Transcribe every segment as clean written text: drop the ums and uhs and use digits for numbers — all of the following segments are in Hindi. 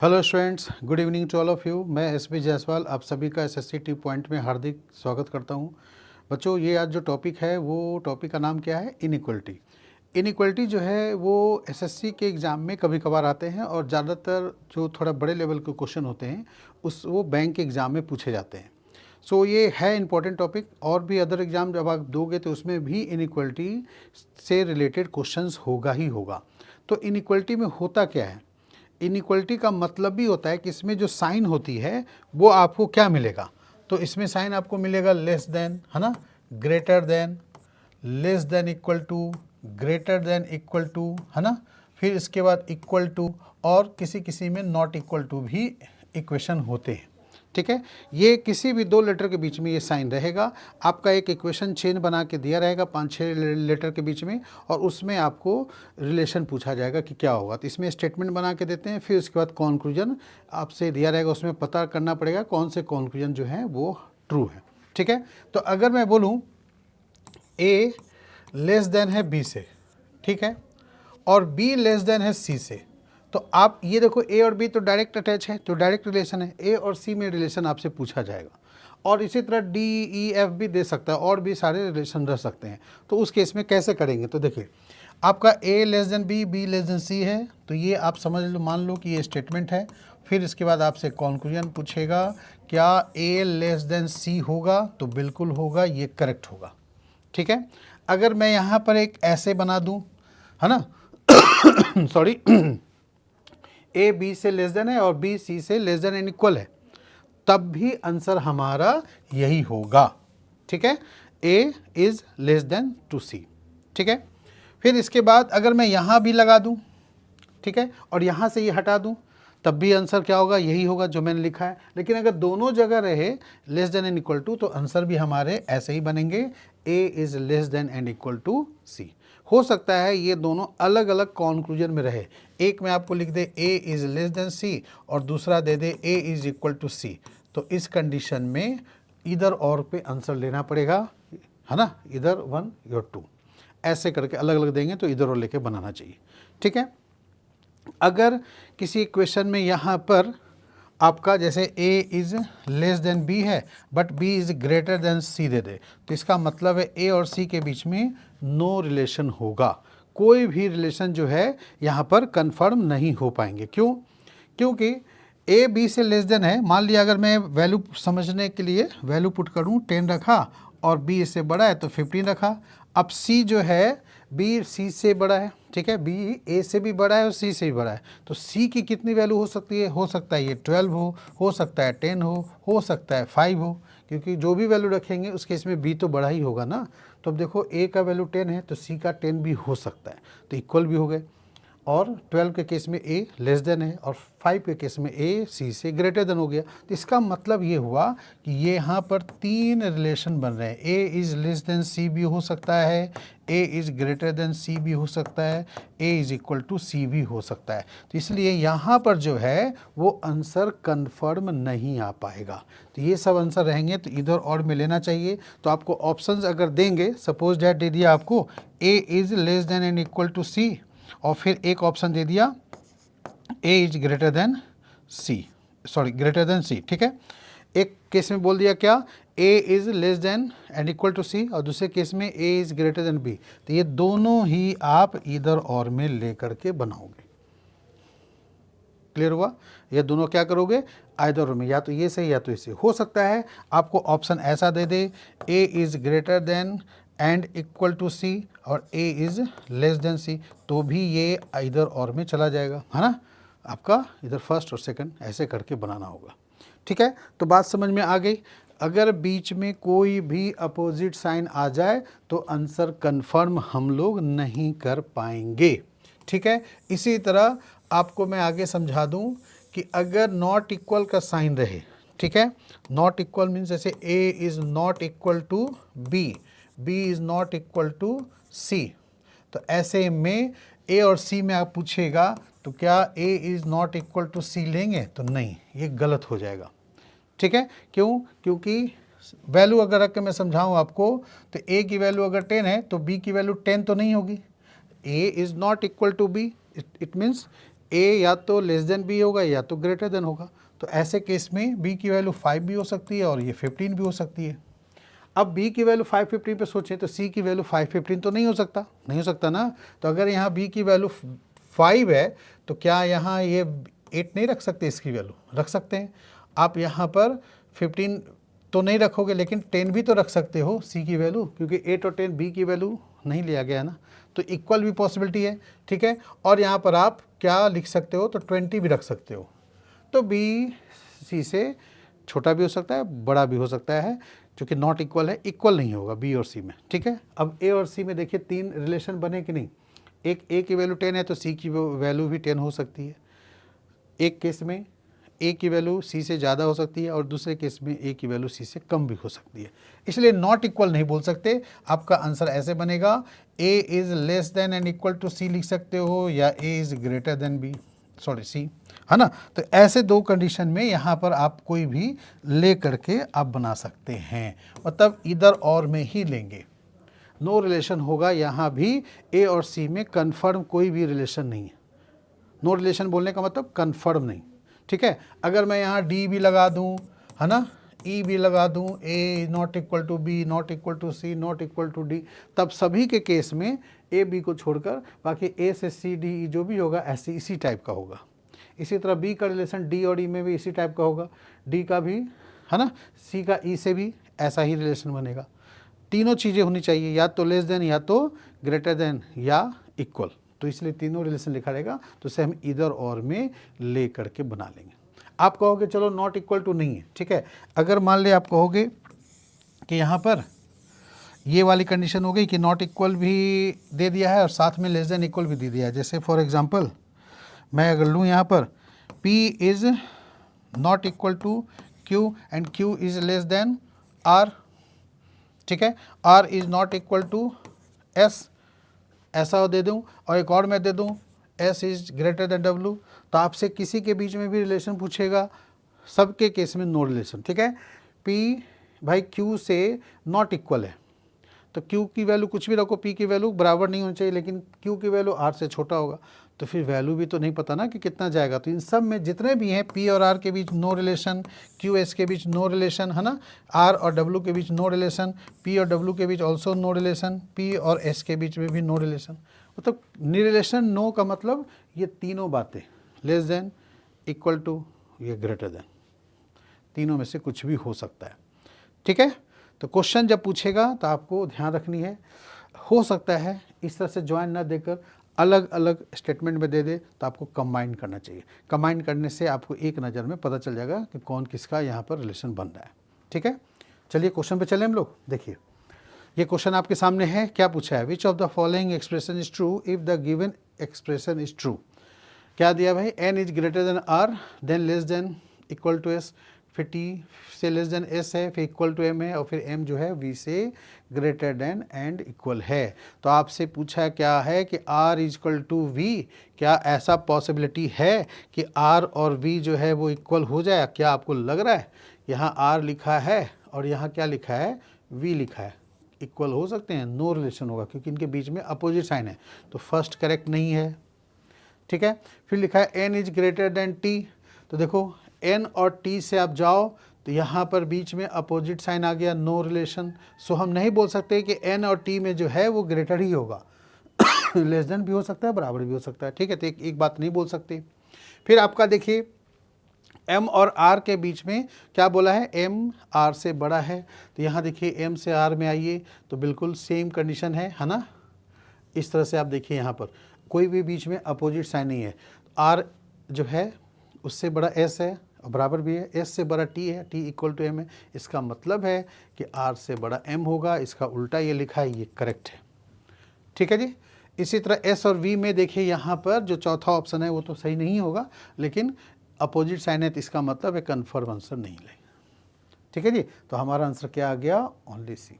Hello students, good evening to all of you. मैं एसबी जायसवाल आप सभी का एसएससी टी पॉइंट में हार्दिक स्वागत करता हूं। बच्चों, ये आज जो टॉपिक है वो टॉपिक का नाम क्या है? इनइक्वलिटी। इनइक्वलिटी जो है वो एसएससी के एग्ज़ाम में कभी कभार आते हैं और ज़्यादातर जो थोड़ा बड़े लेवल के क्वेश्चन होते हैं वो बैंक के एग्ज़ाम में पूछे जाते हैं। सो ये है इम्पोर्टेंट टॉपिक। और भी अदर एग्ज़ाम जब आप दोगे तो उसमें भी इनइक्वलिटी से रिलेटेड क्वेश्चंस होगा ही होगा। तो इनइक्वलिटी में होता क्या है? इनइक्वलिटी का मतलब भी होता है कि इसमें जो साइन होती है वो आपको क्या मिलेगा। तो इसमें साइन आपको मिलेगा लेस देन, है ना, greater than, less than equal to, greater than equal to, है ना, फिर इसके बाद इक्वल टू, और किसी किसी में नॉट इक्वल टू भी इक्वेशन होते हैं। ठीक है, ये किसी भी दो लेटर के बीच में ये साइन रहेगा। आपका एक इक्वेशन चेन बना के दिया रहेगा 5-6 लेटर के बीच में, और उसमें आपको रिलेशन पूछा जाएगा कि क्या होगा। तो इसमें स्टेटमेंट बना के देते हैं, फिर उसके बाद कॉन्क्लूजन आपसे दिया रहेगा, उसमें पता करना पड़ेगा कौन से कॉन्क्लूजन जो है वो ट्रू है। ठीक है, तो अगर मैं बोलूँ ए लेस देन है बी से, ठीक है, और बी लेस देन है सी से, तो आप ये देखो ए और बी तो डायरेक्ट अटैच है, तो डायरेक्ट रिलेशन है। ए और सी में रिलेशन आपसे पूछा जाएगा, और इसी तरह डी ई एफ भी दे सकता है, और भी सारे रिलेशन रह सकते हैं। तो उस केस में कैसे करेंगे? तो देखिए, आपका A less than B, B less than C है, तो ये आप समझ लो, मान लो कि ये स्टेटमेंट है। फिर इसके बाद आपसे कॉन्क्लूजन पूछेगा, क्या ए लेस देन सी होगा? तो बिल्कुल होगा, ये करेक्ट होगा। ठीक है, अगर मैं यहाँ पर एक ऐसे बना दूँ, है ना सॉरी ए बी से लेस देन है और बी सी से लेस देन एंड इक्वल है, तब भी आंसर हमारा यही होगा। ठीक है, ए इज लेस देन टू सी। ठीक है, फिर इसके बाद अगर मैं यहाँ भी लगा दूँ, ठीक है, और यहाँ से ये हटा दूँ, तब भी आंसर क्या होगा? यही होगा जो मैंने लिखा है। लेकिन अगर दोनों जगह रहे less than and equal to, तो आंसर भी हमारे ऐसे ही बनेंगे, A is less than and equal to C. हो सकता है ये दोनों अलग अलग कॉन्क्लूजन में रहे, एक में आपको लिख दे ए इज लेस देन सी और दूसरा दे दे ए इज इक्वल टू सी। तो इस कंडीशन में इधर और पे आंसर लेना पड़ेगा, है ना, इधर 1 या 2 ऐसे करके अलग अलग देंगे, तो इधर और लेके बनाना चाहिए। ठीक है, अगर किसी क्वेश्चन में यहाँ पर आपका जैसे a is less then b है but b is greater than c दे दे, तो इसका मतलब है a और c के बीच में नो रिलेशन होगा। कोई भी रिलेशन जो है यहाँ पर कंफर्म नहीं हो पाएंगे। क्यों? क्योंकि a b से लेस देन है। मान लिया अगर मैं वैल्यू समझने के लिए वैल्यू पुट करूँ, 10 रखा, और b इससे बड़ा है तो 15 रखा। अब c जो है b c से बड़ा है, ठीक है, b a से भी बड़ा है और c से भी बड़ा है, तो c की कितनी वैल्यू हो सकती है? हो सकता है ये 12 हो सकता है 10 हो सकता है 5 हो, क्योंकि जो भी वैल्यू रखेंगे उसके इसमें b तो बड़ा ही होगा ना। तो अब देखो a का वैल्यू 10 है तो c का 10 भी हो सकता है, तो इक्वल भी हो गए। और 12 के केस में a लेस देन है और 5 के केस में a c से ग्रेटर देन हो गया। तो इसका मतलब ये हुआ कि ये यहाँ पर 3 रिलेशन बन रहे हैं। a is less than c भी हो सकता है, a is greater than c भी हो सकता है, a is equal to c भी हो सकता है। तो इसलिए यहाँ पर जो है वो आंसर कन्फर्म नहीं आ पाएगा। तो ये सब आंसर रहेंगे, तो इधर और में लेना चाहिए। तो आपको ऑप्शंस अगर देंगे, सपोज डैट दे दिया आपको a is less than and equal to c, और फिर एक ऑप्शन दे दिया a is greater than C, sorry greater than C, ठीक है। एक केस में बोल दिया क्या, a is less than and equal to C, और दूसरे केस में a is greater than b। तो ये दोनों ही आप इधर और में लेकर के बनाओगे। क्लियर हुआ? ये दोनों क्या करोगे? आइदर में, या तो ये सही या तो इसे। हो सकता है आपको ऑप्शन ऐसा दे दे, a is greater than and equal to C और a is less than C, तो भी ये इधर और में चला जाएगा, है ना। आपका इधर फर्स्ट और सेकंड ऐसे करके बनाना होगा। ठीक है, तो बात समझ में आ गई। अगर बीच में कोई भी अपोजिट साइन आ जाए तो आंसर कंफर्म हम लोग नहीं कर पाएंगे। ठीक है, इसी तरह आपको मैं आगे समझा दूं कि अगर नॉट इक्वल का साइन रहे, ठीक है, नॉट इक्वल मीन्स जैसे a is not equal to b, b is not equal to c, तो ऐसे में a और c में आप पूछेगा तो क्या a is not equal to c लेंगे? तो नहीं, ये गलत हो जाएगा। ठीक है, क्यों? क्योंकि वैल्यू अगर रख के मैं समझाऊँ आपको, तो a की वैल्यू अगर 10 है तो b की वैल्यू 10 तो नहीं होगी। a is not equal to b, it means A या तो लेस देन बी होगा या तो ग्रेटर देन होगा। तो ऐसे केस में बी की वैल्यू 5 भी हो सकती है और ये 15 भी हो सकती है। अब b की वैल्यू 515 पे सोचें तो c की वैल्यू 515 तो नहीं हो सकता, नहीं हो सकता ना। तो अगर यहाँ b की वैल्यू 5 है तो क्या यहाँ ये 8 नहीं रख सकते, इसकी वैल्यू रख सकते हैं। आप यहाँ पर 15 तो नहीं रखोगे लेकिन 10 भी तो रख सकते हो c की वैल्यू, क्योंकि 8 और 10 b की वैल्यू नहीं लिया गया ना, तो इक्वल भी पॉसिबिलिटी है, ठीक है। और यहाँ पर आप क्या लिख सकते हो, तो 20 भी रख सकते हो। तो b c से छोटा भी हो सकता है, बड़ा भी हो सकता है, जो कि नॉट इक्वल है, इक्वल नहीं होगा बी और सी में, ठीक है। अब ए और सी में देखिए 3 रिलेशन बने कि नहीं। एक ए की वैल्यू 10 है तो सी की वैल्यू भी 10 हो सकती है। एक केस में ए की वैल्यू सी से ज़्यादा हो सकती है और दूसरे केस में ए की वैल्यू सी से कम भी हो सकती है। इसलिए नॉट इक्वल नहीं बोल सकते। आपका आंसर ऐसे बनेगा, A is less than and equal to C लिख सकते हो, या A is greater than B, sorry C, है ना। तो ऐसे दो कंडीशन में यहाँ पर आप कोई भी ले करके आप बना सकते हैं, मतलब इधर और में ही लेंगे। नो रिलेशन होगा यहाँ भी, ए और सी में कन्फर्म कोई भी रिलेशन नहीं है। नो रिलेशन बोलने का मतलब कन्फर्म नहीं, ठीक है। अगर मैं यहाँ डी भी लगा दूँ, है ना, ई भी लगा दूँ, A not equal to B, not equal to C, not equal to D, तब सभी के केस में ए बी को छोड़कर बाकी ए से सी डी ई जो भी होगा ऐसे इसी टाइप का होगा। इसी तरह बी का रिलेशन डी और ई में भी इसी टाइप का होगा, डी का भी, है ना, सी का ई से भी ऐसा ही रिलेशन बनेगा। तीनों चीज़ें होनी चाहिए, या तो लेस देन, या तो ग्रेटर देन, या इक्वल। तो इसलिए तीनों रिलेशन लिखा रहेगा, तो उसे हम इधर और में ले करके बना लेंगे। आप कहोगे चलो नॉट इक्वल टू नहीं है, ठीक है। अगर मान ले आप कहोगे कि यहाँ पर ये वाली कंडीशन हो गई कि नॉट इक्वल भी दे दिया है और साथ में लेस देन इक्वल भी दे दिया है। जैसे फॉर एग्जांपल मैं अगर लूँ यहाँ पर P is not equal to Q and Q is less than R, ठीक है। R is not equal to S, ऐसा दे दूँ, और एक और मैं दे दूँ S is greater then W। तो आपसे किसी के बीच में भी रिलेशन पूछेगा, सबके केस में नो रिलेशन, ठीक है। P भाई Q से नॉट इक्वल है, तो Q की वैल्यू कुछ भी रखो, P की वैल्यू बराबर नहीं होनी चाहिए, लेकिन Q की वैल्यू R से छोटा होगा, तो फिर वैल्यू भी तो नहीं पता ना कि कितना जाएगा। तो इन सब में जितने भी हैं, P और R के बीच नो रिलेशन, Q S के बीच नो रिलेशन, है ना, R और W के बीच नो रिलेशन, P और W के बीच ऑल्सो नो रिलेशन, P और S के बीच में भी नो रिलेशन। मतलब रिलेशन नो का मतलब ये तीनों बातें, लेस देन, इक्वल टू, ये ग्रेटर देन, तीनों में से कुछ भी हो सकता है, ठीक है। तो क्वेश्चन जब पूछेगा तो आपको ध्यान रखनी है, हो सकता है इस तरह से ज्वाइन ना देकर अलग अलग स्टेटमेंट में दे दे, तो आपको कंबाइन करना चाहिए। कंबाइन करने से आपको एक नज़र में पता चल जाएगा कि कौन किसका यहाँ पर रिलेशन बन रहा है, ठीक है। चलिए क्वेश्चन पे चलें हम लोग। देखिए ये क्वेश्चन आपके सामने है, क्या पूछा है, which of the following expression is true if the given expression is true. क्या दिया भाई, N is greater than R, then less than equal to S, फिर टी से लेस देन एस है, फिर इक्वल टू एम है, और फिर एम जो है वी से ग्रेटर देन एंड इक्वल है। तो आपसे पूछा क्या है कि आर इक्वल टू वी, क्या ऐसा पॉसिबिलिटी है कि आर और वी जो है वो इक्वल हो जाए। क्या आपको लग रहा है, यहाँ आर लिखा है और यहाँ क्या लिखा है, वी लिखा है, इक्वल हो सकते हैं। नो रिलेशन होगा क्योंकि इनके बीच में अपोजिट साइन है, तो फर्स्ट करेक्ट नहीं है, ठीक है। फिर लिखा है N is greater than T, तो देखो एन और टी से आप जाओ तो यहाँ पर बीच में अपोजिट साइन आ गया, नो रिलेशन। सो हम नहीं बोल सकते कि एन और टी में जो है वो ग्रेटर ही होगा लेस देन भी हो सकता है, बराबर भी हो सकता है, ठीक है। तो एक बात नहीं बोल सकते। फिर आपका देखिए एम और आर के बीच में क्या बोला है, एम आर से बड़ा है, तो यहाँ देखिए एम से आर में आइए तो बिल्कुल सेम कंडीशन है ना। इस तरह से आप देखिए यहाँ पर कोई भी बीच में अपोजिट साइन नहीं है। आर जो है उससे बड़ा एस है और बराबर भी है, एस से बड़ा टी है, टी इक्वल टू एम है। इसका मतलब है कि आर से बड़ा एम होगा, इसका उल्टा ये लिखा है, ये करेक्ट है, ठीक है जी। इसी तरह एस और वी में देखिए यहाँ पर जो चौथा ऑप्शन है वो तो सही नहीं होगा, लेकिन अपोजिट साइन है, तो इसका मतलब है कन्फर्म आंसर नहीं लेंगे, ठीक है जी। तो हमारा आंसर क्या आ गया, ओनली सी,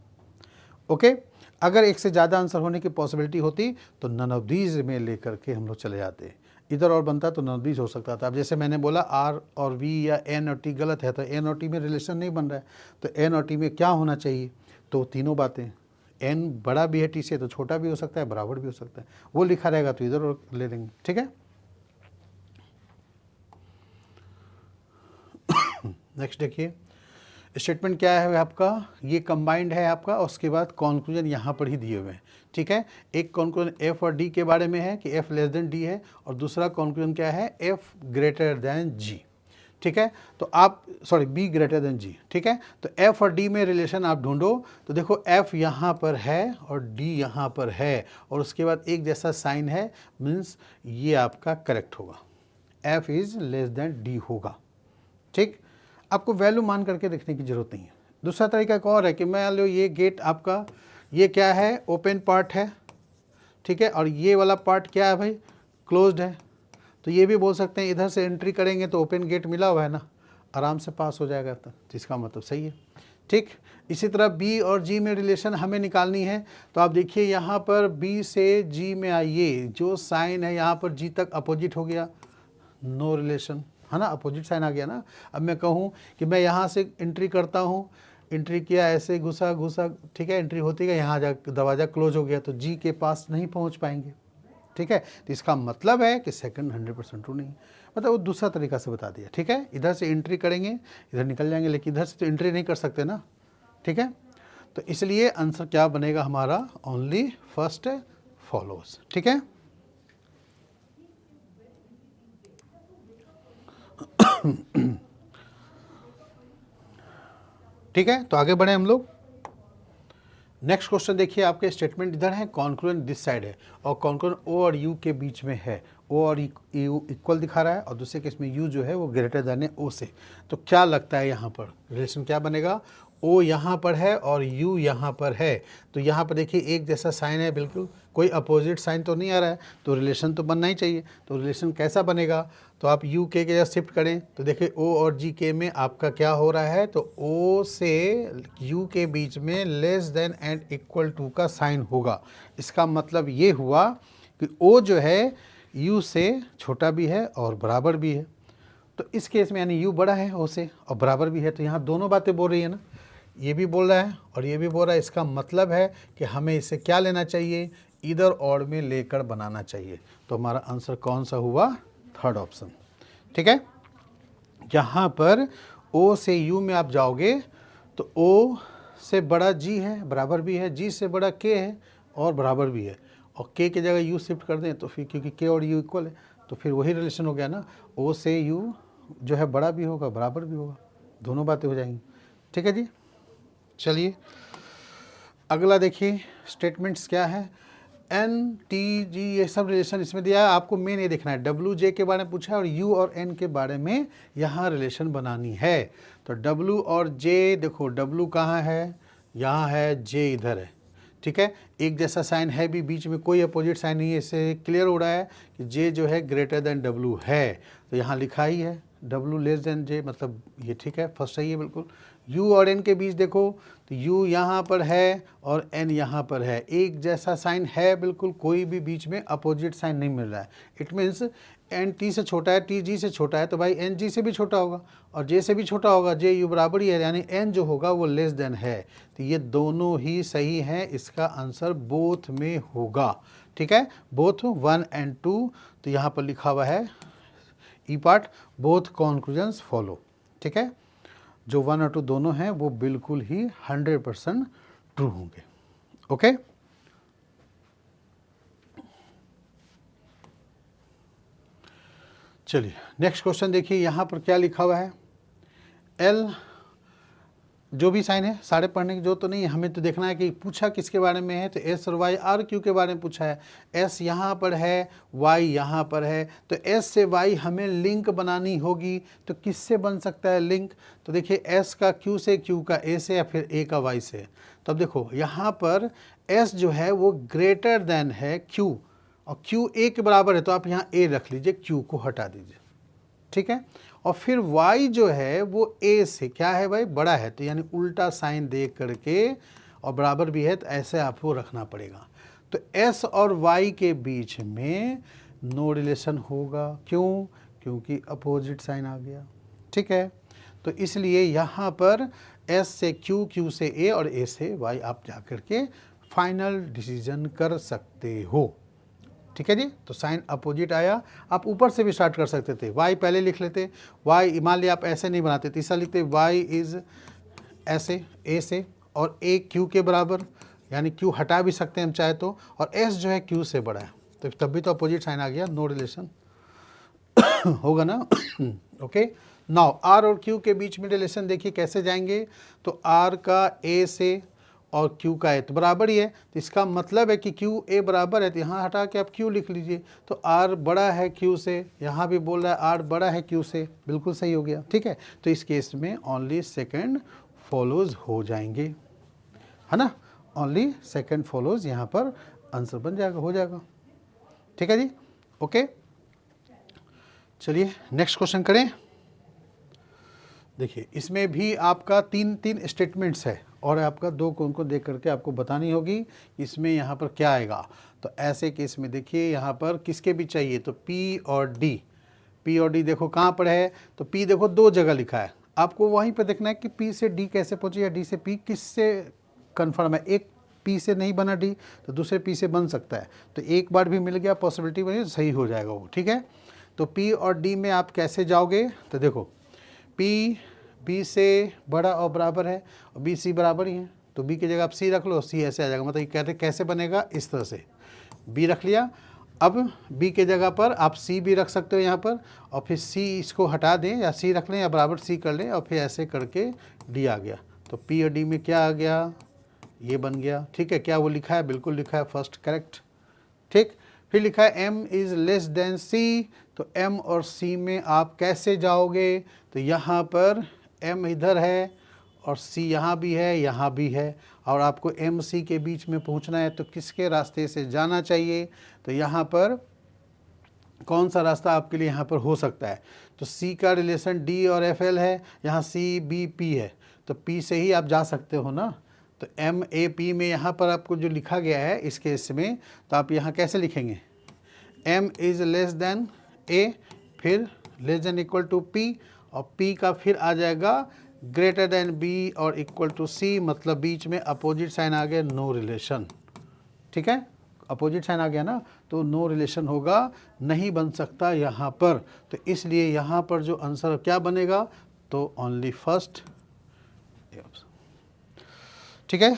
ओके। अगर एक से ज़्यादा आंसर होने की पॉसिबिलिटी होती तो नन ऑफ दीज में लेकर के हम लोग चले जाते, इधर और बनता तो नन ऑफ दीज हो सकता था। अब जैसे मैंने बोला आर और वी या एन और टी गलत है, तो एन और टी में रिलेशन नहीं बन रहा है, तो एन और टी में क्या होना चाहिए, तो तीनों बातें, एन बड़ा भी है टी से तो छोटा भी हो सकता है, बराबर भी हो सकता है, वो लिखा रहेगा तो इधर और ले लेंगे, ठीक है। नेक्स्ट देखिए, स्टेटमेंट क्या है आपका, ये कंबाइंड है आपका, और उसके बाद कॉन्क्लूजन यहाँ पर ही दिए हुए हैं। ठीक है, एक कॉन्क्लूजन एफ और डी के बारे में है कि एफ लेस देन डी है, और दूसरा कॉन्क्लूजन क्या है, एफ ग्रेटर देन जी। ठीक है, तो आप बी ग्रेटर देन जी। ठीक है, तो एफ और डी में रिलेशन आप ढूंढो, तो देखो एफ यहाँ पर है और डी यहाँ पर है, और उसके बाद एक जैसा साइन है, मीन्स ये आपका करेक्ट होगा, F is less then D होगा। ठीक, आपको वैल्यू मान करके देखने की जरूरत नहीं है। दूसरा तरीका एक और है कि मान लो ये गेट आपका, ये क्या है, ओपन पार्ट है। ठीक है, और ये वाला पार्ट क्या है भाई, क्लोज्ड है। तो ये भी बोल सकते हैं इधर से एंट्री करेंगे तो ओपन गेट मिला हुआ है ना, आराम से पास हो जाएगा, तो इसका मतलब सही है। ठीक, इसी तरह बी और जी में रिलेशन हमें निकालनी है, तो आप देखिए यहाँ पर बी से जी में आइए, जो साइन है यहाँ पर जी तक अपोजिट हो गया, नो रिलेशन है ना, अपोजिट साइन आ गया ना। अब मैं कहूँ कि मैं यहाँ से एंट्री करता हूँ, एंट्री किया, ऐसे घुसा, ठीक है, एंट्री होती है, यहाँ जा दरवाज़ा क्लोज हो गया, तो जी के पास नहीं पहुँच पाएंगे। ठीक है, तो इसका मतलब है कि सेकंड 100% ट्रू नहीं, मतलब वो दूसरा तरीका से बता दिया। ठीक है, इधर से एंट्री करेंगे, इधर निकल जाएंगे, लेकिन इधर से तो एंट्री नहीं कर सकते ना। ठीक है, तो इसलिए आंसर क्या बनेगा हमारा, ओनली फर्स्ट फॉलोज। ठीक है, ठीक है, तो आगे बढ़े हम लोग। नेक्स्ट क्वेश्चन देखिए, आपके स्टेटमेंट इधर है, कॉन्क्लूजन दिस साइड है, और कॉन्क्लूजन ओ और यू के बीच में है, ओ और यू इक्वल दिखा रहा है, और दूसरे केस में यू जो है वो ग्रेटर देन है ओ से। तो क्या लगता है यहाँ पर रिलेशन क्या बनेगा, ओ यहाँ पर है और यू यहाँ पर है, तो यहाँ पर देखिए एक जैसा साइन है, बिल्कुल कोई अपोजिट साइन तो नहीं आ रहा है, तो रिलेशन तो बनना ही चाहिए। तो रिलेशन कैसा बनेगा, तो आप यू के जगह शिफ्ट करें, तो देखिए ओ और जी के में आपका क्या हो रहा है, तो ओ से यू के बीच में less than and equal to का साइन होगा। इसका मतलब ये हुआ कि ओ जो है यू से छोटा भी है और बराबर भी है, तो इस केस में यानी यू बड़ा है ओ से और बराबर भी है, तो यहाँ दोनों बातें बोल रही है ना, ये भी बोल रहा है और ये भी बोल रहा है। इसका मतलब है कि हमें इसे क्या लेना चाहिए, इधर और में लेकर बनाना चाहिए। तो हमारा आंसर कौन सा हुआ, थर्ड ऑप्शन। ठीक है, यहाँ पर ओ से यू में आप जाओगे तो ओ से बड़ा जी है, बराबर भी है, जी से बड़ा के है और बराबर भी है, और के की जगह यू शिफ्ट कर दें तो फिर क्योंकि के और यू इक्वल है तो फिर वही रिलेशन हो गया ना, ओ से यू जो है बड़ा भी होगा बराबर भी होगा, दोनों बातें हो जाएंगी। ठीक है जी, चलिए अगला देखिए, स्टेटमेंट्स क्या है, एन टी जी ये सब रिलेशन इसमें दिया है, आपको मेन ये देखना है, डब्ल्यू जे के बारे में पूछा है और यू और एन के बारे में यहाँ रिलेशन बनानी है। तो डब्ल्यू और जे, देखो डब्ल्यू कहाँ है, यहाँ है, जे इधर है। ठीक है, एक जैसा साइन है भी, बीच में कोई अपोजिट साइन नहीं है, इससे क्लियर हो रहा है कि जे जो है ग्रेटर देन डब्ल्यू है, तो यहाँ लिखा ही है डब्ल्यू लेस देन जे, मतलब ये ठीक है, फर्स्ट सही है बिल्कुल। यू और एन के बीच देखो तो यू यहाँ पर है और एन यहाँ पर है, एक जैसा साइन है बिल्कुल, कोई भी बीच में अपोजिट साइन नहीं मिल रहा है। इट मीन्स एन टी से छोटा है, टी जी से छोटा है, तो भाई एन जी से भी छोटा होगा और जे से भी छोटा होगा, जे यू बराबर ही है, यानी एन जो होगा वो लेस देन है। तो ये दोनों ही सही हैं, इसका आंसर बोथ में होगा। ठीक है, बोथ 1 और 2, तो यहाँ पर लिखा हुआ है ई पार्ट, बोथ कॉन्क्लूजन्स फॉलो। ठीक है, जो 1 और 2 दोनों हैं वो बिल्कुल ही 100% ट्रू होंगे। ओके, चलिए नेक्स्ट क्वेश्चन देखिए, यहाँ पर क्या लिखा हुआ है, एल जो भी साइन है सारे पढ़ने की जरूरत तो नहीं है, हमें तो देखना है कि पूछा किसके बारे में है, तो एस और वाई आर क्यू के बारे में पूछा है। एस यहाँ पर है, वाई यहाँ पर है, तो एस से वाई हमें लिंक बनानी होगी, तो किससे बन सकता है लिंक, तो देखिए एस का क्यू से, क्यू का ए से, या फिर ए का वाई से। तो अब देखो यहाँ पर एस जो है वो ग्रेटर देन है क्यू, और क्यू ए के बराबर है, तो आप यहाँ ए रख लीजिए, क्यू को हटा दीजिए। ठीक है, और फिर y जो है वो a से क्या है भाई, बड़ा है, तो यानी उल्टा साइन दे करके, और बराबर भी है, तो ऐसे आपको रखना पड़ेगा। तो s और y के बीच में नो रिलेशन होगा, क्यों, क्योंकि अपोजिट साइन आ गया। ठीक है, तो इसलिए यहाँ पर s से q, q से a और a से y आप जा करके फाइनल डिसीजन कर सकते हो। ठीक है जी। तो साइन अपोजिट आया। आप ऊपर से भी स्टार्ट कर सकते थे, y पहले लिख लेते, y मान लिया आप ऐसे नहीं बनाते, तीसरा लिखते y इज़ ऐसे a से, और a q के बराबर, यानी q हटा भी सकते हैं हम चाहे तो, और s जो है q से बड़ा है, तो तब भी तो अपोजिट साइन आ गया, नो रिलेशन होगा ना। ओके, नाउ r और q के बीच में रिलेशन देखिए कैसे जाएंगे, तो r का a से और q का a तो बराबर ही है, तो इसका मतलब है कि q a बराबर है, तो यहाँ हटा के आप q लिख लीजिए, तो r बड़ा है q से, यहाँ भी बोल रहा है r बड़ा है q से, बिल्कुल सही हो गया, ठीक है। तो इस केस में ओनली सेकंड फॉलोज हो जाएंगे, है ना, ओनली सेकंड फॉलोज, यहाँ पर आंसर बन जाएगा, हो जाएगा, ठीक है जी। ओके, चलिए नेक्स्ट क्वेश्चन करें। देखिए इसमें भी आपका तीन स्टेटमेंट्स है, और आपका दो को देख करके आपको बतानी होगी इसमें यहाँ पर क्या आएगा। तो ऐसे केस में देखिए यहाँ पर किसके भी चाहिए, तो P और D देखो कहाँ पर है, तो P देखो दो जगह लिखा है, आपको वहीं पर देखना है कि P से D कैसे पहुँचे या D से P किससे कन्फर्म है। एक P से नहीं बना D तो दूसरे P से बन सकता है, तो एक बार भी मिल गया, पॉसिबिलिटी बनी तो सही हो जाएगा वो, ठीक है। तो P और D में आप कैसे जाओगे, तो देखो P B से बड़ा और बराबर है, और B C बराबर ही है, तो B की जगह आप C रख लो, C ऐसे आ जाएगा, मतलब ये कहते कैसे बनेगा, इस तरह से B रख लिया। अब B के जगह पर आप C भी रख सकते हो यहाँ पर, और फिर C इसको हटा दें, या C रख लें या बराबर C कर लें, और फिर ऐसे करके D आ गया। तो P और D में क्या आ गया, ये बन गया, ठीक है। क्या वो लिखा है, बिल्कुल लिखा है, फर्स्ट करेक्ट, ठीक। फिर लिखा है M is less than C, तो M और C में आप कैसे जाओगे, तो यहाँ पर M इधर है और C यहाँ भी है, यहाँ भी है, और आपको M C के बीच में पहुँचना है, तो किसके रास्ते से जाना चाहिए, तो यहाँ पर कौन सा रास्ता आपके लिए यहाँ पर हो सकता है, तो C का रिलेशन D और FL है, यहाँ C B P है, तो P से ही आप जा सकते हो ना। तो M A P में यहाँ पर आपको जो लिखा गया है इस केस में, तो आप यहाँ कैसे लिखेंगे, M is less than A, फिर less than equal to P, और P का फिर आ जाएगा ग्रेटर देन B और इक्वल टू C, मतलब बीच में अपोजिट साइन आ गया, नो रिलेशन, ठीक है। अपोजिट साइन आ गया ना, तो नो रिलेशन होगा, नहीं बन सकता यहाँ पर, तो इसलिए यहाँ पर जो आंसर क्या बनेगा, तो ओनली फर्स्ट, ठीक है।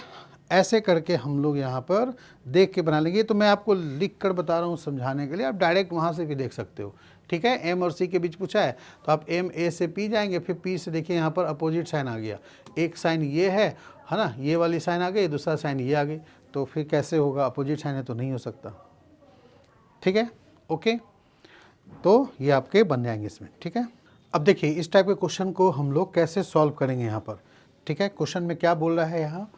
ऐसे करके हम लोग यहाँ पर देख के बना लेंगे, तो मैं आपको लिख कर बता रहा हूँ समझाने के लिए, आप डायरेक्ट वहाँ से भी देख सकते हो, ठीक है। M और C के बीच पूछा है, तो आप M A से P जाएंगे, फिर P से देखिए यहाँ पर अपोजिट साइन आ गया, एक साइन ये है ना, ये वाली साइन आ गई, दूसरा साइन ये आ गई, तो फिर कैसे होगा, अपोजिट साइन है तो नहीं हो सकता, ठीक है। ओके, तो ये आपके बन जाएंगे इसमें, ठीक है। अब देखिए इस टाइप के क्वेश्चन को हम लोग कैसे सॉल्व करेंगे यहाँ पर, ठीक है। क्वेश्चन में क्या बोल रहा है, यहाँ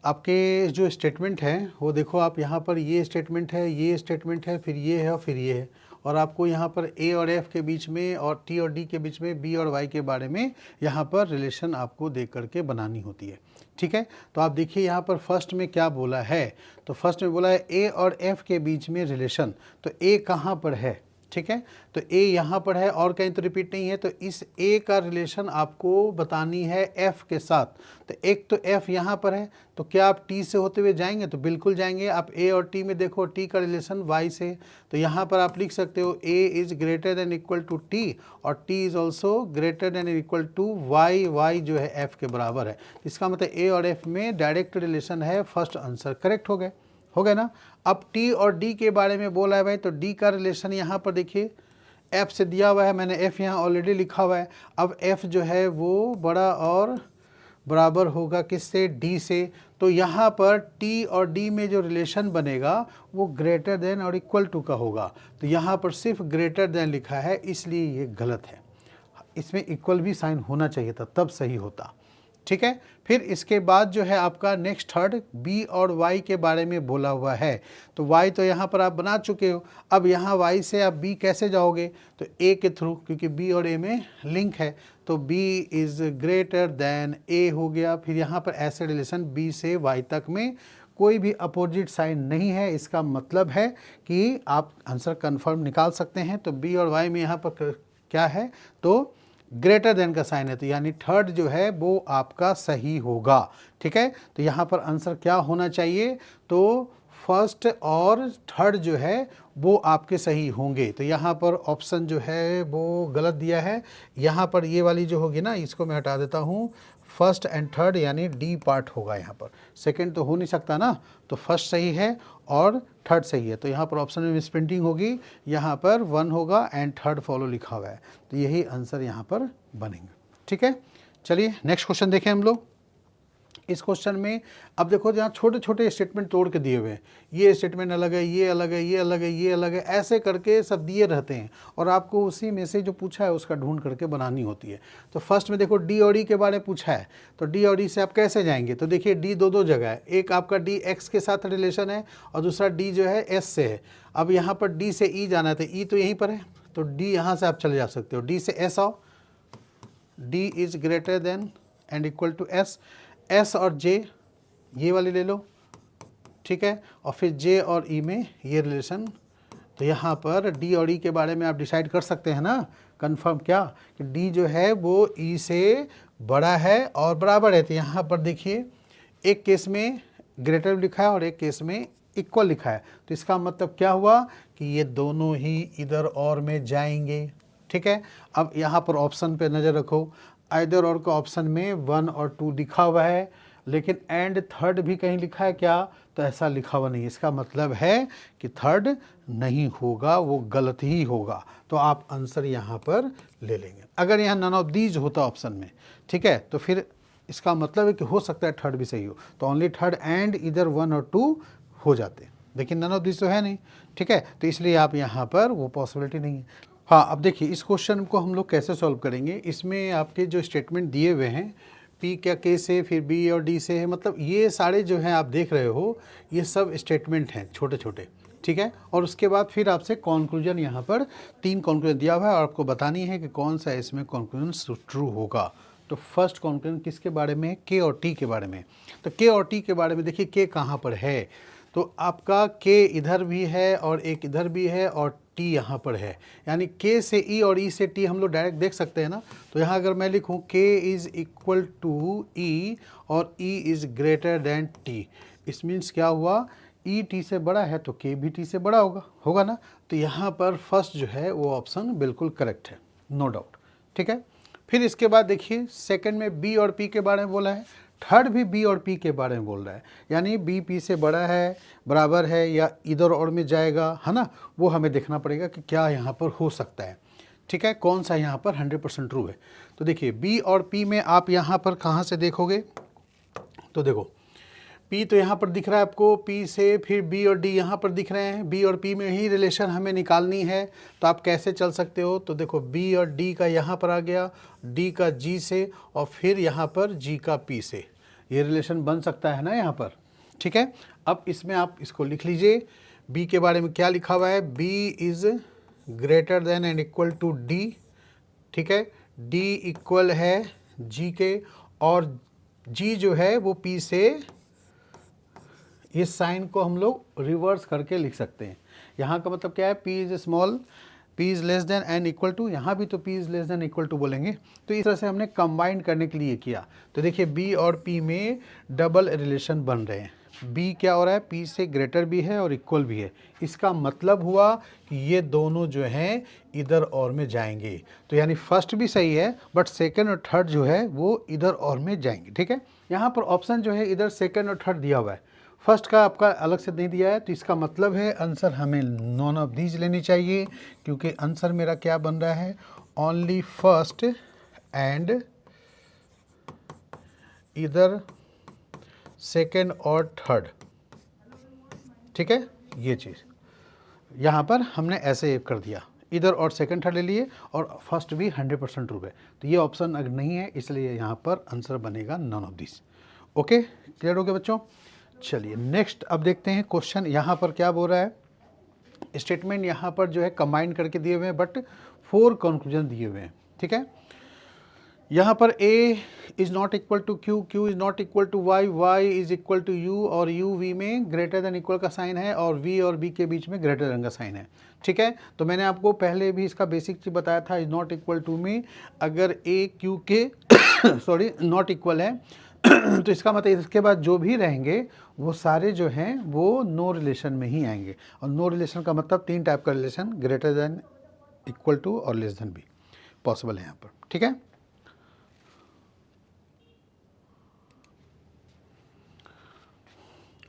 आपके जो स्टेटमेंट है वो देखो, आप यहाँ पर ये स्टेटमेंट है, ये स्टेटमेंट है, फिर ये है और फिर ये है, और आपको यहाँ पर A और F के बीच में और T और D के बीच में B और Y के बारे में यहाँ पर रिलेशन आपको देख करके बनानी होती है, ठीक है। तो आप देखिए यहाँ पर फर्स्ट में क्या बोला है, तो फर्स्ट में बोला है A और F के बीच में रिलेशन, तो A कहाँ पर है, ठीक है। तो A यहाँ पर है और कहीं तो रिपीट नहीं है, तो इस A का रिलेशन आपको बतानी है F के साथ, तो एक तो F यहाँ पर है, तो क्या आप T से होते हुए जाएंगे, तो बिल्कुल जाएंगे। आप A और T में देखो, T का रिलेशन Y से, तो यहाँ पर आप लिख सकते हो A is greater than equal to T, और T is also greater than equal to Y, Y जो है F के बराबर है, इसका मतलब A और F में डायरेक्ट रिलेशन है, फर्स्ट आंसर करेक्ट हो गए ना। अब T और D के बारे में बोला है भाई, तो D का रिलेशन यहाँ पर देखिए F से दिया हुआ है, मैंने F यहाँ ऑलरेडी लिखा हुआ है। अब F जो है वो बड़ा और बराबर होगा किससे, D से, तो यहाँ पर T और D में जो रिलेशन बनेगा वो ग्रेटर देन और इक्वल टू का होगा, तो यहाँ पर सिर्फ ग्रेटर देन लिखा है, इसलिए ये गलत है, इसमें इक्वल भी साइन होना चाहिए था, तब सही होता, ठीक है। फिर इसके बाद जो है आपका नेक्स्ट थर्ड B और Y के बारे में बोला हुआ है, तो Y तो यहाँ पर आप बना चुके हो, अब यहाँ Y से आप B कैसे जाओगे, तो A के थ्रू, क्योंकि B और A में लिंक है, तो B is greater then A हो गया। फिर यहाँ पर ऐसे रिलेशन B से Y तक में कोई भी अपोजिट साइन नहीं है, इसका मतलब है कि आप आंसर कन्फर्म निकाल सकते हैं। तो B और Y में यहाँ पर क्या है, तो ग्रेटर देन का साइन है, तो यानी थर्ड जो है वो आपका सही होगा, ठीक है। तो यहाँ पर आंसर क्या होना चाहिए, तो फर्स्ट और थर्ड जो है वो आपके सही होंगे। तो यहाँ पर ऑप्शन जो है वो गलत दिया है। यहाँ पर ये वाली जो होगी ना, इसको मैं हटा देता हूँ, फर्स्ट एंड थर्ड यानी डी पार्ट होगा यहाँ पर। सेकंड तो हो नहीं सकता ना, तो फर्स्ट सही है और थर्ड सही है। तो यहाँ पर ऑप्शन में मिसप्रिंटिंग होगी, यहाँ पर 1 होगा एंड थर्ड फॉलो लिखा हुआ है। तो यही आंसर यहाँ पर बनेंगे। ठीक है, चलिए नेक्स्ट क्वेश्चन देखें हम लोग। इस क्वेश्चन में अब देखो, जहाँ छोटे छोटे स्टेटमेंट तोड़ के दिए हुए हैं, ये स्टेटमेंट अलग है, ये अलग है, ये अलग है, ये अलग है, ऐसे करके सब दिए रहते हैं और आपको उसी में से जो पूछा है उसका ढूंढ करके बनानी होती है। तो फर्स्ट में देखो डी और ई के बारे में पूछा है, तो डी और ई से आप कैसे जाएंगे? तो देखिए डी दो जगह है, एक आपका डी एक्स के साथ रिलेशन है और दूसरा डी जो है एस से है। अब यहाँ पर डी से ई जाना है, तो ई तो यहीं पर है, तो डी यहाँ से आप चले जा सकते हो। डी से एस आओ, D is greater than and equal to S. S और जे ये वाली ले लो, ठीक है, और फिर जे और ई में ये रिलेशन। तो यहाँ पर डी और ई के बारे में आप डिसाइड कर सकते हैं ना, कंफर्म क्या, कि डी जो है वो ई से बड़ा है और बराबर है। तो यहाँ पर देखिए एक केस में ग्रेटर लिखा है और एक केस में इक्वल लिखा है। तो इसका मतलब क्या हुआ कि ये दोनों ही इधर और में जाएंगे। ठीक है, अब यहाँ पर ऑप्शन पे नज़र रखो, आइदर और का ऑप्शन में 1 और 2 लिखा हुआ है, लेकिन एंड थर्ड भी कहीं लिखा है क्या? तो ऐसा लिखा हुआ नहीं। इसका मतलब है कि थर्ड नहीं होगा, वो गलत ही होगा। तो आप आंसर यहाँ पर ले लेंगे। अगर यहाँ नन ऑफ दीज होता ऑप्शन में, ठीक है, तो फिर इसका मतलब है कि हो सकता है थर्ड भी सही हो, तो ओनली थर्ड एंड इधर 1 और 2 हो जाते, लेकिन नन ऑफ दीज तो है नहीं। ठीक है, तो इसलिए आप यहाँ पर वो पॉसिबिलिटी नहीं है। हाँ, अब देखिए इस क्वेश्चन को हम लोग कैसे सॉल्व करेंगे। इसमें आपके जो स्टेटमेंट दिए हुए हैं, पी क्या के से, फिर बी और डी से है, मतलब ये सारे जो हैं आप देख रहे हो, ये सब स्टेटमेंट हैं छोटे छोटे। ठीक है, और उसके बाद फिर आपसे कॉन्क्लूजन यहाँ पर 3 कॉन्क्लूजन दिया हुआ है और आपको बतानी है कि कौन सा इसमें कॉन्क्लूजन ट्रू होगा। तो फर्स्ट कॉन्क्लूजन किसके बारे में है? के और टी के बारे में। तो के और टी के बारे में देखिए, के कहाँ पर है, तो आपका के इधर भी है और एक इधर भी है और टी यहाँ पर है, यानी के से ई और ई से टी हम लोग डायरेक्ट देख सकते हैं ना। तो यहाँ अगर मैं लिखूँ के इज़ इक्वल टू ई और E is greater than T, इस मीन्स क्या हुआ, ई टी से बड़ा है तो के भी टी से बड़ा होगा ना। तो यहाँ पर फर्स्ट जो है वो ऑप्शन बिल्कुल करेक्ट है, नो डाउट। ठीक है, फिर इसके बाद देखिए सेकंड में बी और पी के बारे में बोला है, थर्ड भी बी और पी के बारे में बोल रहा है, यानी बी पी से बड़ा है, बराबर है या इधर और में जाएगा, है ना। वो हमें देखना पड़ेगा कि क्या यहाँ पर हो सकता है। ठीक है, कौन सा यहाँ पर 100% ट्रू है। तो देखिए बी और पी में आप यहाँ पर कहाँ से देखोगे, तो देखो पी तो यहाँ पर दिख रहा है आपको, पी से फिर बी और डी यहाँ पर दिख रहे हैं, बी और पी में ही रिलेशन हमें निकालनी है। तो आप कैसे चल सकते हो, तो देखो बी और डी का यहाँ पर आ गया, डी का जी से और फिर यहाँ पर जी का पी से, ये रिलेशन बन सकता है ना यहाँ पर। ठीक है, अब इसमें आप इसको लिख लीजिए, बी के बारे में क्या लिखा हुआ है, B is greater than and equal to D. ठीक है, डी इक्वल है जी के और जी जो है वो पी से, इस साइन को हम लोग रिवर्स करके लिख सकते हैं। यहाँ का मतलब क्या है, P is small, P is less than and equal to, यहाँ भी तो P is less than equal to बोलेंगे। तो इस तरह से हमने कंबाइन करने के लिए किया। तो देखिए B और P में डबल रिलेशन बन रहे हैं। B क्या हो रहा है, P से ग्रेटर भी है और इक्वल भी है। इसका मतलब हुआ कि ये दोनों जो हैं इधर और में जाएंगे। तो यानी फर्स्ट भी सही है, बट सेकेंड और थर्ड जो है वो इधर और में जाएंगे। ठीक है, यहाँ पर ऑप्शन जो है इधर सेकेंड और थर्ड दिया हुआ है, फर्स्ट का आपका अलग से नहीं दिया है। तो इसका मतलब है आंसर हमें नॉन ऑफ दीज लेनी चाहिए, क्योंकि आंसर मेरा क्या बन रहा है, ओनली फर्स्ट एंड इधर सेकेंड और थर्ड। ठीक है, ये चीज़ यहाँ पर हमने ऐसे कर दिया, इधर और सेकेंड थर्ड ले लिए और फर्स्ट भी 100% ट्रू है। तो ये ऑप्शन अगर नहीं है, इसलिए यहाँ पर आंसर बनेगा none of this. Okay, clear हो गया बच्चों। चलिए नेक्स्ट अब देखते हैं क्वेश्चन यहाँ पर क्या बोल रहा है। स्टेटमेंट यहाँ पर जो है कंबाइन करके दिए हुए हैं, बट 4 कंक्लूजन दिए हुए हैं। ठीक है, यहाँ पर A is not equal to Q, Q is not equal to Y, Y is equal to U और U V में ग्रेटर देन इक्वल का साइन है और V और B के बीच में ग्रेटर देन का साइन है। ठीक है, तो मैंने आपको पहले भी इसका बेसिक चीज़ बताया था, इज़ नॉट इक्वल टू में अगर A Q के सॉरी नॉट इक्वल है तो इसका मतलब इसके बाद जो भी रहेंगे वो सारे जो हैं वो नो रिलेशन में ही आएंगे। और नो रिलेशन का मतलब 3 टाइप का relation, greater than, equal to और लेस देन भी पॉसिबल है यहाँ पर, ठीक है।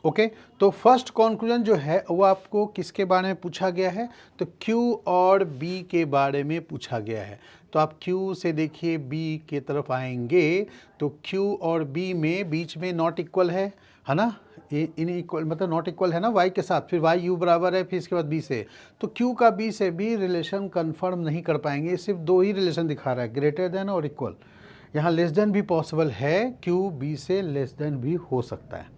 ओके तो फर्स्ट कॉन्क्लूजन जो है वो आपको किसके बारे में पूछा गया है, तो Q और B के बारे में पूछा गया है। तो आप Q से देखिए B के तरफ आएंगे तो Q और B में बीच में नॉट इक्वल है ना, इन इक्वल मतलब नॉट इक्वल है ना Y के साथ, फिर Y U बराबर है, फिर इसके बाद B से, तो Q का B से भी रिलेशन कंफर्म नहीं कर पाएंगे। सिर्फ 2 ही रिलेशन दिखा रहा है, ग्रेटर देन और इक्वल। यहाँ लेस देन भी पॉसिबल है, Q B से लेस देन भी हो सकता है,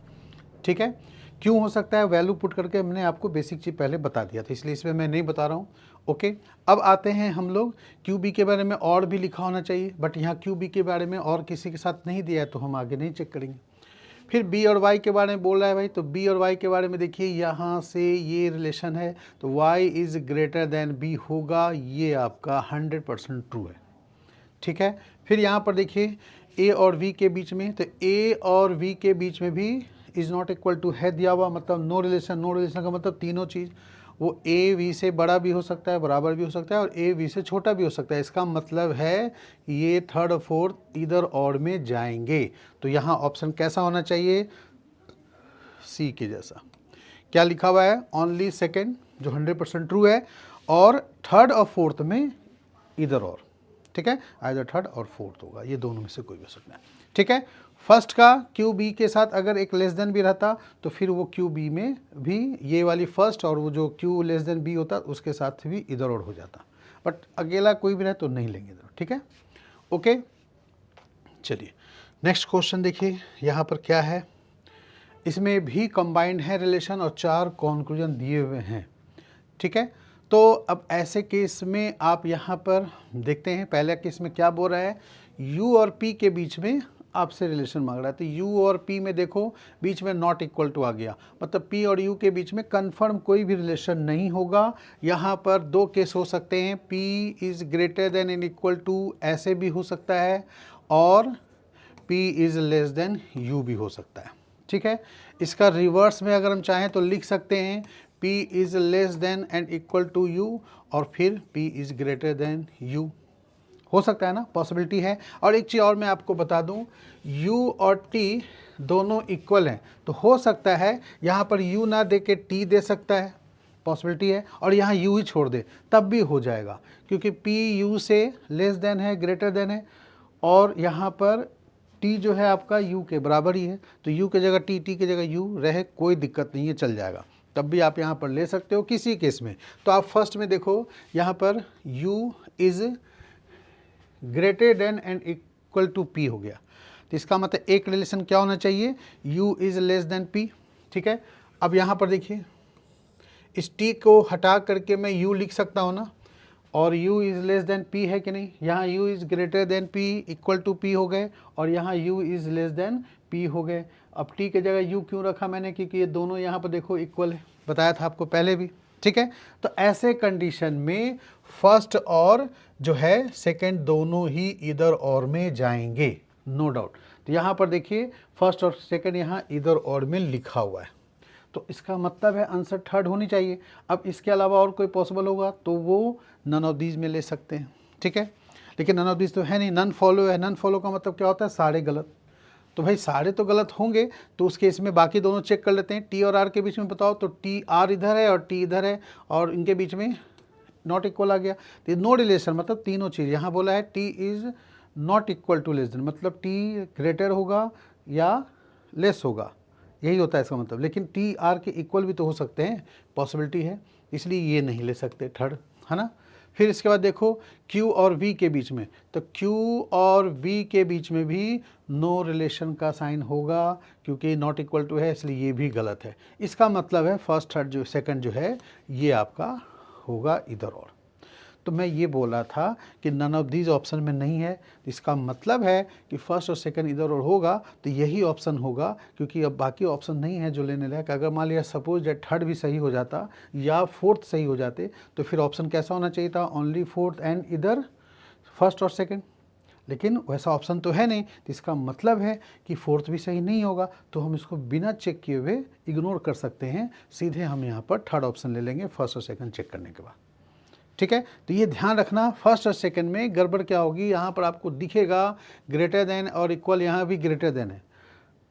ठीक है। क्यों हो सकता है, वैल्यू पुट करके हमने आपको बेसिक चीज़ पहले बता दिया था, इसलिए इसमें मैं नहीं बता रहा हूँ। ओके अब आते हैं हम लोग क्यू बी के बारे में, और भी लिखा होना चाहिए, बट यहाँ क्यू बी के बारे में और किसी के साथ नहीं दिया है तो हम आगे नहीं चेक करेंगे। फिर बी और वाई के बारे में बोल रहा है भाई, तो बी और वाई के बारे में देखिए, यहाँ से ये रिलेशन है तो Y is greater than B होगा, ये आपका 100% ट्रू है, ठीक है। फिर यहाँ पर देखिए ए और वी के बीच में, तो ए और वी के बीच में भी इज़ नॉट इक्वल टू है दिया हुआ, मतलब नो रिलेशन। नो रिलेशन का मतलब तीनों चीज़, वो ए वी से बड़ा भी हो सकता है, बराबर भी हो सकता है, और ए वी से छोटा भी हो सकता है। इसका मतलब है ये थर्ड और फोर्थ इधर और में जाएंगे। तो यहाँ ऑप्शन कैसा होना चाहिए, सी के जैसा। क्या लिखा हुआ है, ओनली सेकेंड जो 100% ट्रू है, और थर्ड और फोर्थ में इधर और, ठीक है, आइदर थर्ड और फोर्थ होगा, ये दोनों में से कोई भी हो सकता है, ठीक है। फर्स्ट का क्यू बी के साथ अगर एक लेस देन भी रहता तो फिर वो क्यू बी में भी ये वाली फर्स्ट, और वो जो क्यू लेस देन बी होता उसके साथ भी इधर और हो जाता, बट अकेला कोई भी रहे तो नहीं लेंगे इधर, ठीक है। ओके चलिए नेक्स्ट क्वेश्चन देखिए, यहाँ पर क्या है, इसमें भी कंबाइंड है रिलेशन और 4 कॉन्क्लूजन दिए हुए हैं, ठीक है। तो अब ऐसे केस में आप यहाँ पर देखते हैं, पहले केस में क्या बोल रहा है, U और P के बीच में आपसे रिलेशन मांग रहा है। तो U और P में देखो बीच में नॉट इक्वल टू आ गया, मतलब P और U के बीच में कंफर्म कोई भी रिलेशन नहीं होगा। यहाँ पर 2 केस हो सकते हैं, P is greater than and equal to ऐसे भी हो सकता है, और P is less than U भी हो सकता है, ठीक है। इसका रिवर्स में अगर हम चाहें तो लिख सकते हैं P is less than and equal to U, और फिर P is greater than U, हो सकता है ना, पॉसिबिलिटी है। और एक चीज़ और मैं आपको बता दूं, U और T दोनों इक्वल हैं, तो हो सकता है यहाँ पर U ना दे के T दे सकता है, पॉसिबिलिटी है, और यहाँ U ही छोड़ दे तब भी हो जाएगा, क्योंकि P U से लेस देन है, ग्रेटर देन है, और यहाँ पर T जो है आपका U के बराबर ही है, तो U की जगह T, T की जगह U रहे, कोई दिक्कत नहीं है, चल जाएगा, तब भी आप यहाँ पर ले सकते हो किसी केस में। तो आप फर्स्ट में देखो, यहाँ पर U is greater than and equal to P हो गया, तो इसका मतलब एक रिलेशन क्या होना चाहिए, U is less than P, ठीक है। अब यहाँ पर देखिए, इस T को हटा करके मैं U लिख सकता हूँ ना, और U is less than P है कि नहीं, यहाँ U is greater than P equal to P हो गए, और यहाँ U is less than P हो गए। अब T के जगह U क्यों रखा मैंने, क्योंकि ये दोनों यहाँ पर देखो इक्वल है, बताया था आपको पहले भी, ठीक है। तो ऐसे कंडीशन में फर्स्ट और जो है सेकंड दोनों ही इधर और में जाएंगे, नो डाउट। तो यहाँ पर देखिए फर्स्ट और सेकंड यहाँ इधर और में लिखा हुआ है, तो इसका मतलब है आंसर थर्ड होनी चाहिए। अब इसके अलावा और कोई पॉसिबल होगा तो वो नन ऑफ दीज में ले सकते हैं, ठीक है, लेकिन नन ऑफ दीज तो है नहीं, नन फॉलो है। नन फॉलो का मतलब क्या होता है, सारे गलत। तो भाई सारे तो गलत होंगे, तो उस केस में बाकी दोनों चेक कर लेते हैं। T और R के बीच में बताओ, तो T R इधर है और T इधर है, और इनके बीच में नॉट इक्वल आ गया, तो नो रिलेशन, मतलब तीनों चीज़। यहाँ बोला है T is not equal to less than, मतलब T ग्रेटर होगा या लेस होगा, यही होता है इसका मतलब। लेकिन T R के इक्वल भी तो हो सकते हैं, पॉसिबिलिटी है, इसलिए ये नहीं ले सकते थर्ड, है ना। फिर इसके बाद देखो Q और V के बीच में, तो Q और V के बीच में भी नो रिलेशन का साइन होगा, क्योंकि नॉट इक्वल टू है, इसलिए ये भी गलत है। इसका मतलब है फर्स्ट थर्ड जो सेकंड जो है ये आपका होगा इधर और। तो मैं ये बोला था कि नन ऑफ दीज ऑप्शन में नहीं है, तो इसका मतलब है कि फर्स्ट और सेकंड इधर और होगा, तो यही ऑप्शन होगा, क्योंकि अब बाकी ऑप्शन नहीं है जो लेने लायक। अगर मान लिया सपोज दैट थर्ड भी सही हो जाता या फोर्थ सही हो जाते, तो फिर ऑप्शन कैसा होना चाहिए था, ओनली फोर्थ एंड इधर फर्स्ट और सेकंड। लेकिन वैसा ऑप्शन तो है नहीं, तो इसका मतलब है कि फोर्थ भी सही नहीं होगा, तो हम इसको बिना चेक किए हुए इग्नोर कर सकते हैं, सीधे हम यहाँ पर थर्ड ऑप्शन ले लेंगे फर्स्ट और सेकंड चेक करने के बाद। ठीक है, तो ये ध्यान रखना, फर्स्ट और सेकंड में गड़बड़ क्या होगी, यहाँ पर आपको दिखेगा ग्रेटर देन और इक्वल, यहाँ भी ग्रेटर देन है,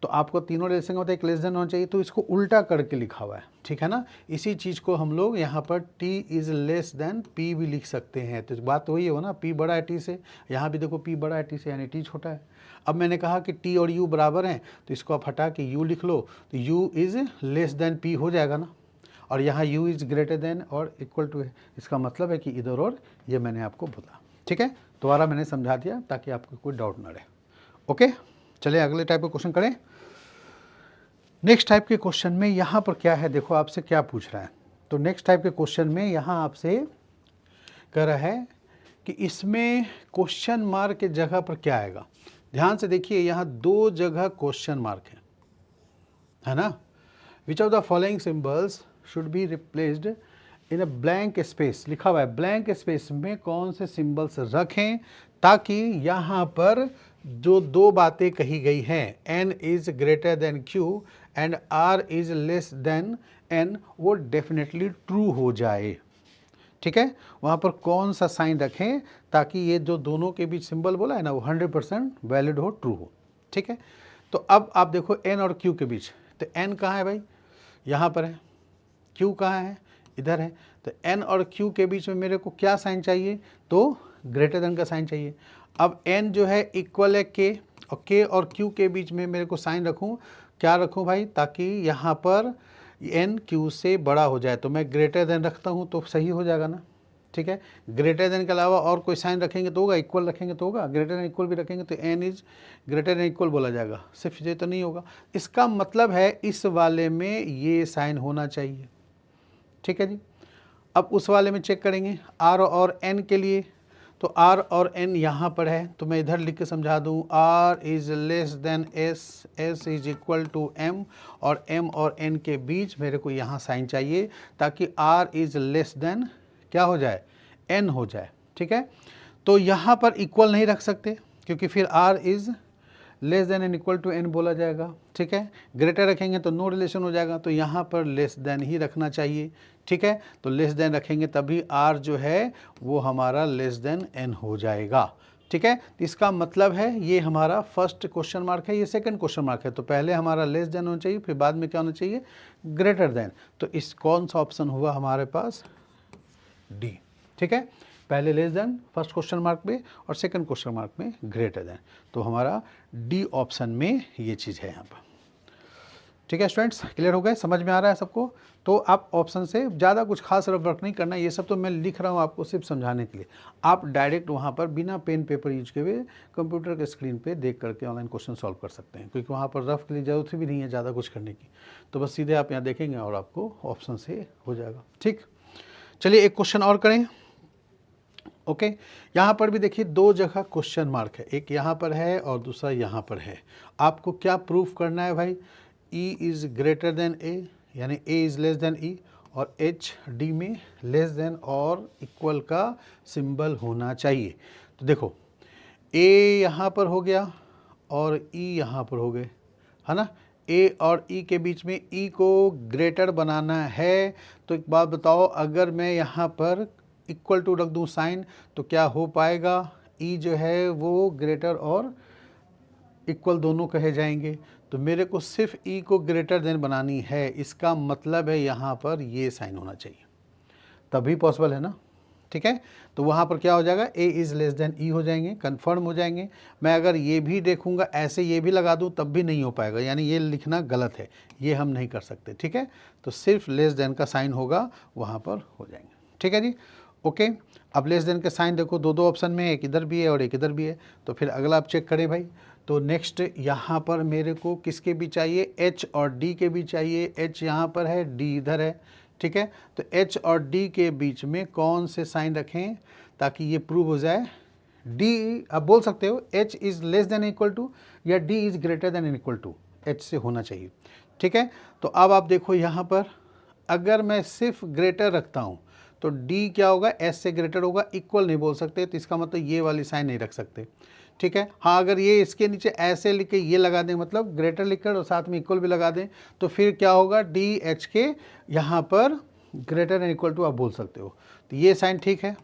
तो आपको तीनों रिलेशन का मतलब एक लेस देन होना चाहिए, तो इसको उल्टा करके लिखा हुआ है, ठीक है ना। इसी चीज़ को हम लोग यहाँ पर t is less than p भी लिख सकते हैं, तो बात वही हो ना, p बड़ा है t से, यहाँ भी देखो p बड़ा है t से, यानी t छोटा है। अब मैंने कहा कि t और u बराबर हैं, तो इसको आप हटा के u लिख लो, तो u is less than p हो जाएगा ना, और यहाँ u इज़ ग्रेटर देन और इक्वल टू है, इसका मतलब है कि इधर और, ये मैंने आपको बोला। ठीक है, दोबारा मैंने समझा दिया ताकि आपको कोई डाउट ना रहे। ओके, चलिए अगले टाइप का क्वेश्चन करें। नेक्स्ट टाइप के क्वेश्चन में यहाँ पर क्या है, देखो आपसे क्या पूछ रहा है, तो नेक्स्ट टाइप के क्वेश्चन में यहाँ आपसे कह रहा है कि इसमें क्वेश्चन मार्क के जगह पर क्या आएगा। ध्यान से देखिए, यहाँ दो जगह क्वेश्चन मार्क है ना। विच of the following symbols should be replaced in a blank space, लिखा हुआ है, ब्लैंक स्पेस में कौन से सिंबल्स रखें ताकि यहाँ पर जो दो बातें कही गई हैं, n is greater then q and r is less then n, वो डेफिनेटली ट्रू हो जाए। ठीक है, वहाँ पर कौन सा साइन रखें ताकि ये जो दोनों के बीच सिंबल बोला है ना, वो 100% वैलिड हो, ट्रू हो। ठीक है, तो अब आप देखो n और q के बीच, तो n कहाँ है भाई, यहाँ पर है, q कहाँ है, इधर है, तो n और q के बीच में मेरे को क्या साइन चाहिए, तो ग्रेटर देन का साइन चाहिए। अब n जो है इक्वल है k, और k और q के बीच में मेरे को साइन रखूँ, क्या रखूँ भाई, ताकि यहाँ पर n q से बड़ा हो जाए, तो मैं ग्रेटर देन रखता हूँ तो सही हो जाएगा ना। ठीक है, ग्रेटर देन के अलावा और कोई साइन रखेंगे तो होगा, इक्वल रखेंगे तो होगा, ग्रेटर देन इक्वल भी रखेंगे तो n is greater than equal बोला जाएगा, सिर्फ ये तो नहीं होगा। इसका मतलब है इस वाले में ये साइन होना चाहिए। ठीक है जी, अब उस वाले में चेक करेंगे r और n के लिए, तो r और n यहाँ पर है, तो मैं इधर लिख के समझा दूँ, r is less than s, s is equal to m, और m और n के बीच मेरे को यहाँ साइन चाहिए ताकि r इज़ लेस देन क्या हो जाए, n हो जाए। ठीक है, तो यहाँ पर इक्वल नहीं रख सकते क्योंकि फिर r is less than and equal to n बोला जाएगा। ठीक है, ग्रेटर रखेंगे तो नो रिलेशन हो जाएगा, तो यहाँ पर लेस देन ही रखना चाहिए। ठीक है, तो लेस देन रखेंगे तभी r जो है वो हमारा लेस देन n हो जाएगा। ठीक है, तो इसका मतलब है ये हमारा फर्स्ट क्वेश्चन मार्क है, ये सेकंड क्वेश्चन मार्क है, तो पहले हमारा लेस देन होना चाहिए, फिर बाद में क्या होना चाहिए, ग्रेटर देन। तो इस कौन सा ऑप्शन हुआ हमारे पास, डी। ठीक है, पहले less than first question mark में और सेकंड क्वेश्चन मार्क में ग्रेटर देन, तो हमारा डी ऑप्शन में ये चीज़ है यहाँ पर। ठीक है स्टूडेंट्स, क्लियर हो गए, समझ में आ रहा है सबको। तो आप ऑप्शन से ज़्यादा कुछ खास वर्क नहीं करना, ये सब तो मैं लिख रहा हूँ आपको सिर्फ समझाने के लिए। आप डायरेक्ट वहाँ पर बिना पेन पेपर यूज किए हुए कंप्यूटर के स्क्रीन पे देख करके ऑनलाइन क्वेश्चन सॉल्व कर सकते हैं, क्योंकि वहाँ पर रफ के लिए ज़रूरत भी नहीं है ज़्यादा कुछ करने की, तो बस सीधे आप यहाँ देखेंगे और आपको ऑप्शन से हो जाएगा। ठीक, चलिए एक क्वेश्चन और करें। ओके, यहाँ पर भी देखिए दो जगह क्वेश्चन मार्क है, एक यहाँ पर है और दूसरा यहाँ पर है। आपको क्या प्रूफ करना है भाई, E is greater then A, यानी A is less then E, और H D में लेस देन और इक्वल का सिंबल होना चाहिए। तो देखो A यहाँ पर हो गया और E यहाँ पर हो गए, है ना। A और E के बीच में E को ग्रेटर बनाना है, तो एक बात बताओ, अगर मैं यहाँ पर इक्वल टू रख दूँ साइन, तो क्या हो पाएगा, E जो है वो ग्रेटर और इक्वल दोनों कहे जाएंगे, तो मेरे को सिर्फ E को ग्रेटर देन बनानी है, इसका मतलब है यहाँ पर ये साइन होना चाहिए, तभी पॉसिबल है ना। ठीक है, तो वहाँ पर क्या हो जाएगा, A is less then E हो जाएंगे, कन्फर्म हो जाएंगे। मैं अगर ये भी देखूँगा ऐसे ये भी लगा दूँ तब भी नहीं हो पाएगा, यानी ये लिखना गलत है, ये हम नहीं कर सकते। ठीक है, तो सिर्फ लेस देन का साइन होगा, वहाँ पर हो जाएंगे। ठीक है जी, ओके। अब लेस देन के साइन देखो दो दो ऑप्शन में, एक इधर भी है और एक इधर भी है, तो फिर अगला आप चेक करें भाई। तो नेक्स्ट यहाँ पर मेरे को किसके भी चाहिए, H और D के भी चाहिए। H यहाँ पर है, D इधर है। ठीक है, तो H और D के बीच में कौन से साइन रखें ताकि ये प्रूव हो जाए। D आप बोल सकते हो H is less than equal to, या D is greater than equal to H से होना चाहिए। ठीक है, तो अब आप देखो यहाँ पर अगर मैं सिर्फ ग्रेटर रखता हूँ तो D क्या होगा, S से ग्रेटर होगा, इक्वल नहीं बोल सकते, तो इसका मतलब ये वाली साइन नहीं रख सकते। ठीक है। हाँ, अगर ये इसके नीचे ऐसे लिख के ये लगा दें, मतलब ग्रेटर लिखकर और साथ में इक्वल भी लगा दें, तो फिर क्या होगा, डी एच के यहाँ पर ग्रेटर एंड इक्वल टू आप बोल सकते हो। तो ये साइन ठीक है।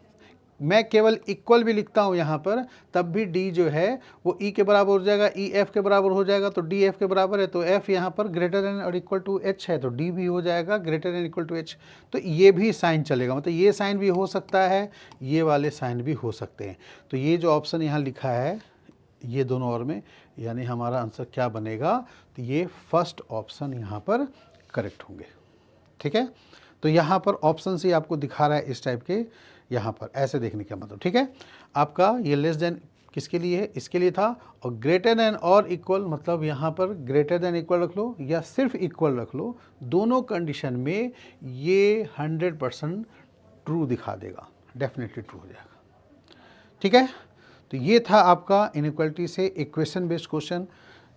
मैं केवल इक्वल भी लिखता हूँ यहाँ पर, तब भी डी जो है वो ई के बराबर हो जाएगा, ई एफ के बराबर हो जाएगा, तो डी एफ के बराबर है, तो एफ यहाँ पर ग्रेटर देन और इक्वल टू एच है, तो डी भी हो जाएगा greater than equal to H. तो ये भी साइन चलेगा, मतलब ये साइन भी हो सकता है, ये वाले साइन भी हो सकते हैं। तो ये जो ऑप्शन यहाँ लिखा है ये दोनों और में, यानी हमारा आंसर क्या बनेगा, तो ये फर्स्ट ऑप्शन यहाँ पर करेक्ट होंगे। ठीक है, तो यहाँ पर ऑप्शन से आपको दिखा रहा है इस टाइप के, यहाँ पर ऐसे देखने का मतलब। ठीक है, आपका ये लेस देन किसके लिए है, इसके लिए था, और ग्रेटर देन और इक्वल, मतलब यहाँ पर ग्रेटर देन इक्वल रख लो या सिर्फ इक्वल रख लो, दोनों कंडीशन में ये 100% ट्रू दिखा देगा, डेफिनेटली ट्रू हो जाएगा। ठीक है, तो ये था आपका इनइक्वालिटी से इक्वेशन बेस्ड क्वेश्चन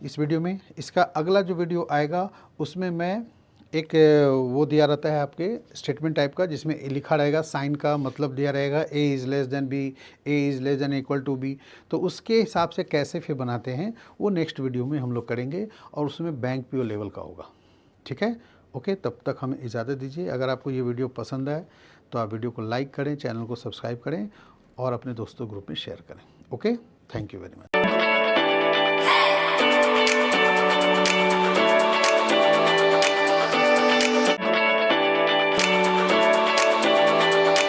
इस वीडियो में। इसका अगला जो वीडियो आएगा उसमें मैं एक वो दिया रहता है आपके स्टेटमेंट टाइप का, जिसमें लिखा रहेगा साइन का मतलब दिया रहेगा A is less than B, A is less than equal to B, तो उसके हिसाब से कैसे फिर बनाते हैं वो नेक्स्ट वीडियो में हम लोग करेंगे, और उसमें बैंक पीओ लेवल का होगा। ठीक है, ओके, तब तक हमें इजाज़त दीजिए। अगर आपको ये वीडियो पसंद आए तो आप वीडियो को लाइक करें, चैनल को सब्सक्राइब करें और अपने दोस्तों ग्रुप में शेयर करें। Okay, thank you very much.